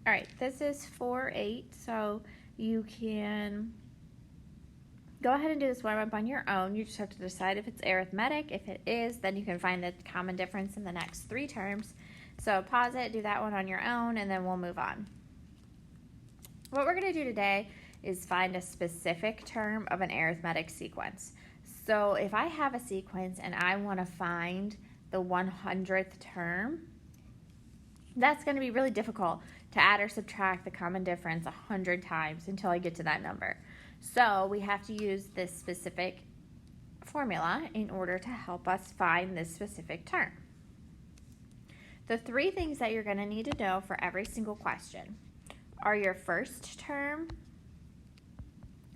All right, this is 4, 8, so you can go ahead and do this warm-up on your own. You just have to decide if it's arithmetic. If it is, then you can find the common difference in the next 3 terms. So pause it, do that one on your own, and then we'll move on. What we're going to do today is find a specific term of an arithmetic sequence. So if I have a sequence and I want to find the 100th term, that's going to be really difficult to add or subtract the common difference 100 times until I get to that number. So we have to use this specific formula in order to help us find this specific term. The 3 things that you're going to need to know for every single question are your first term,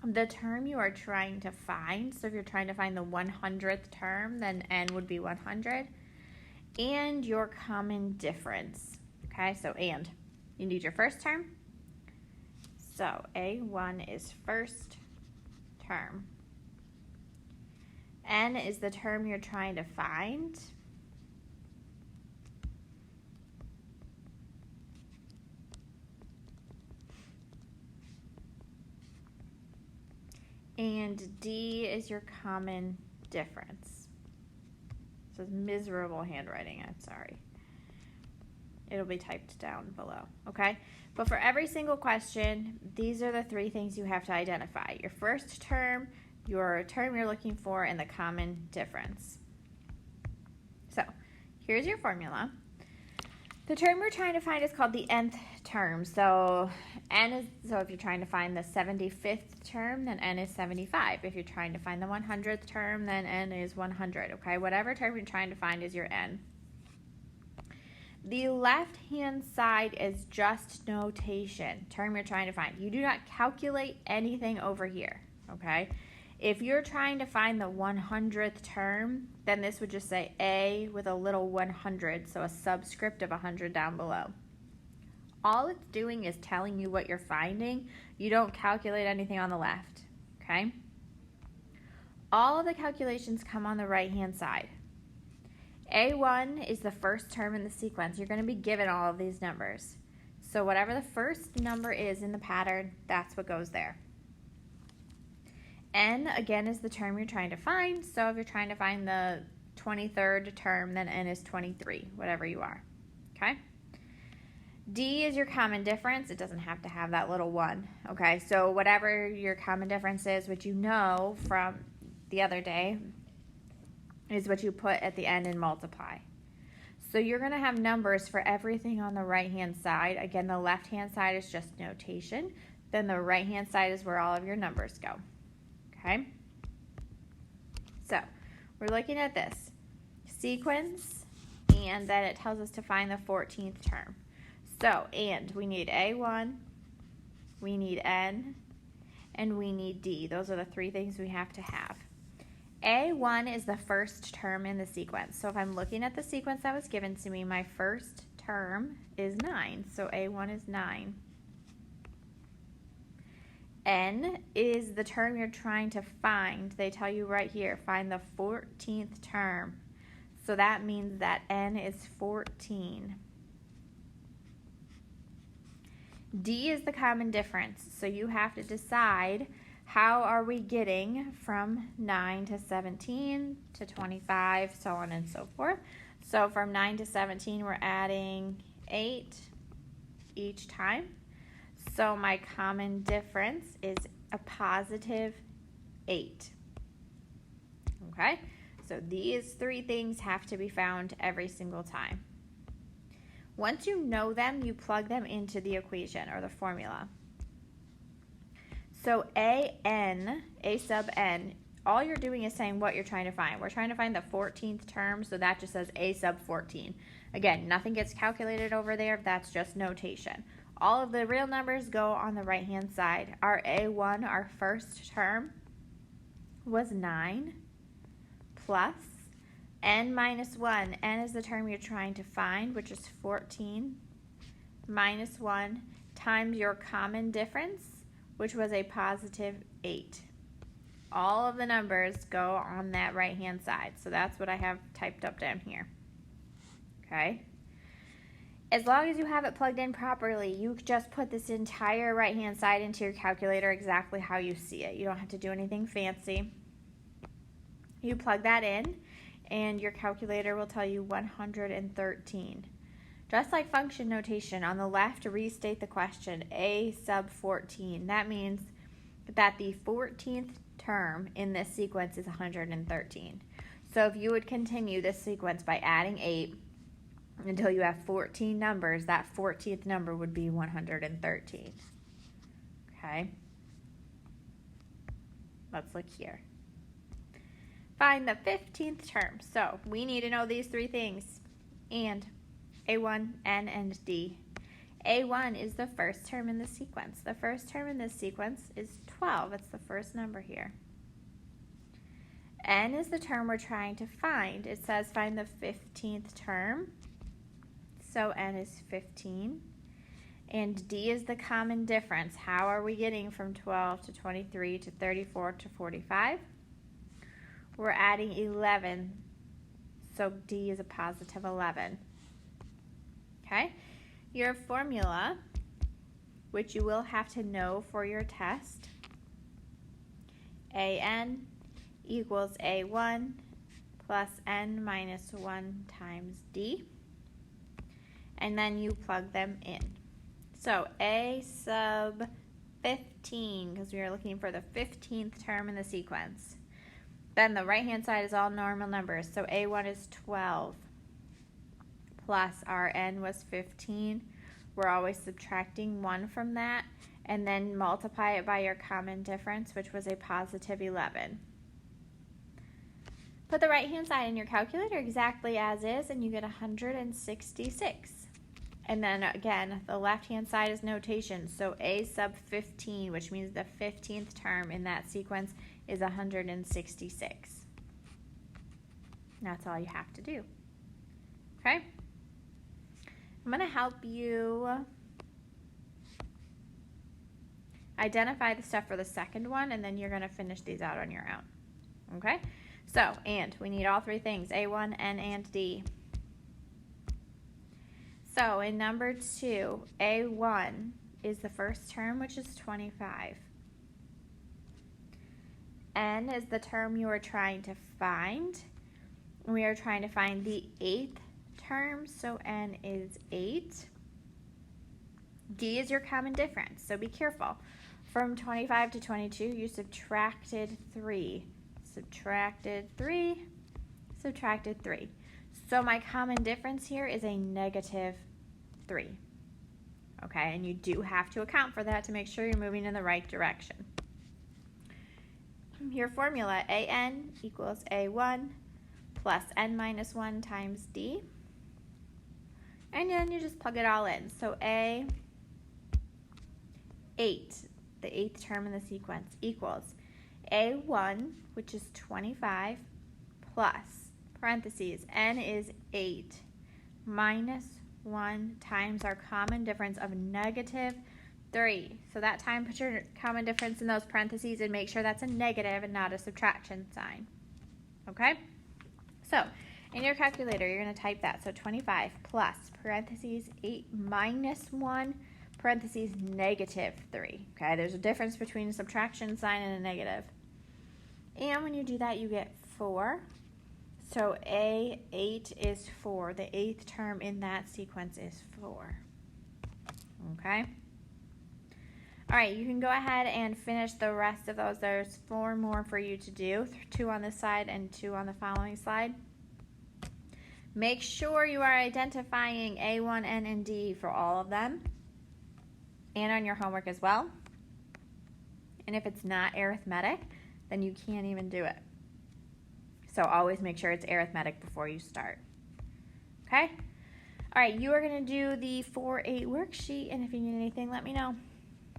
the term you are trying to find. So if you're trying to find the 100th term, then n would be 100, and your common difference. Okay, so and. You need your first term. So A1 is first term. N is the term you're trying to find. And D is your common difference. This is miserable handwriting, I'm sorry. It'll be typed down below, okay? But for every single question, these are the 3 things you have to identify. Your first term, your term you're looking for, and the common difference. So here's your formula. The term we're trying to find is called the nth term. So if you're trying to find the 75th term, then n is 75. If you're trying to find the 100th term, then n is 100, okay? Whatever term you're trying to find is your n. The left-hand side is just notation, term you're trying to find. You do not calculate anything over here, okay? If you're trying to find the 100th term, then this would just say A with a little 100, so a subscript of 100 down below. All it's doing is telling you what you're finding. You don't calculate anything on the left, okay? All of the calculations come on the right-hand side. A1 is the first term in the sequence. You're going to be given all of these numbers. So whatever the first number is in the pattern, that's what goes there. N, again, is the term you're trying to find. So if you're trying to find the 23rd term, then N is 23, whatever you are. Okay? D is your common difference. It doesn't have to have that little 1. Okay? So whatever your common difference is, which you know from the other day, is what you put at the end and multiply. So you're going to have numbers for everything on the right-hand side. Again, the left-hand side is just notation. Then the right-hand side is where all of your numbers go. Okay? So we're looking at this sequence, and then it tells us to find the 14th term. So, and we need A1, we need N, and we need D. Those are the 3 things we have to have. A1 is the first term in the sequence. So if I'm looking at the sequence that was given to me, my first term is 9. So A1 is 9. N is the term you're trying to find. They tell you right here, find the 14th term. So that means that N is 14. D is the common difference. So you have to decide, how are we getting from 9 to 17 to 25, so on and so forth. So from 9 to 17, we're adding 8 each time. So my common difference is a positive 8. Okay? So these 3 things have to be found every single time. Once you know them, you plug them into the equation or the formula. So A sub n, all you're doing is saying what you're trying to find. We're trying to find the 14th term, so that just says A sub 14. Again, nothing gets calculated over there. That's just notation. All of the real numbers go on the right-hand side. Our A1, our first term, was 9 plus n minus 1. N is the term you're trying to find, which is 14, minus 1 times your common difference, which was a positive 8. All of the numbers go on that right-hand side. So that's what I have typed up down here. Okay? As long as you have it plugged in properly, you just put this entire right-hand side into your calculator exactly how you see it. You don't have to do anything fancy. You plug that in, and your calculator will tell you 113. Just like function notation, on the left, restate the question, a sub 14. That means that the 14th term in this sequence is 113. So if you would continue this sequence by adding 8 until you have 14 numbers, that 14th number would be 113. Okay? Let's look here. Find the 15th term. So we need to know these three things. And A1, N, and D. A1 is the first term in the sequence. The first term in this sequence is 12. It's the first number here. N is the term we're trying to find. It says find the 15th term. So N is 15. And D is the common difference. How are we getting from 12 to 23 to 34 to 45? We're adding 11. So D is a positive 11. Okay? Your formula, which you will have to know for your test, AN equals A1 plus N minus 1 times D. And then you plug them in. So A sub 15, because we are looking for the 15th term in the sequence. Then the right-hand side is all normal numbers. So A1 is 12 plus our N was 15. We're always subtracting 1 from that. And then multiply it by your common difference, which was a positive 11. Put the right-hand side in your calculator exactly as is, and you get 166. And then again, the left-hand side is notation. So A sub 15, which means the 15th term in that sequence, is 166. That's all you have to do. Okay? I'm going to help you identify the stuff for the second one, and then you're going to finish these out on your own. Okay? So, and we need all three things, A1, N, and D. So in number 2, A1 is the first term, which is 25. N is the term you are trying to find. We are trying to find the 8th term, so N is 8. D is your common difference, so be careful. From 25 to 22, you subtracted 3. Subtracted 3, subtracted 3. So my common difference here is a negative 3. Okay, and you do have to account for that to make sure you're moving in the right direction. Your formula, AN equals A1 plus N minus 1 times D. And then you just plug it all in. So A8, the 8th term in the sequence, equals A1, which is 25, plus, parentheses, N is 8, minus 1 times our common difference of negative 3. So that time, put your common difference in those parentheses and make sure that's a negative and not a subtraction sign. Okay? So, in your calculator, you're going to type that. So 25 plus, parentheses, 8 minus 1, parentheses, negative 3. Okay, there's a difference between a subtraction sign and a negative. And when you do that, you get 4. So A8 is 4. The 8th term in that sequence is 4. Okay? All right, you can go ahead and finish the rest of those. There's 4 more for you to do, 2 on this side and 2 on the following slide. Make sure you are identifying A1, N, and D for all of them, and on your homework as well. And if it's not arithmetic, then you can't even do it. So always make sure it's arithmetic before you start. Okay? All right, you are going to do the 4-8 worksheet, and if you need anything, let me know.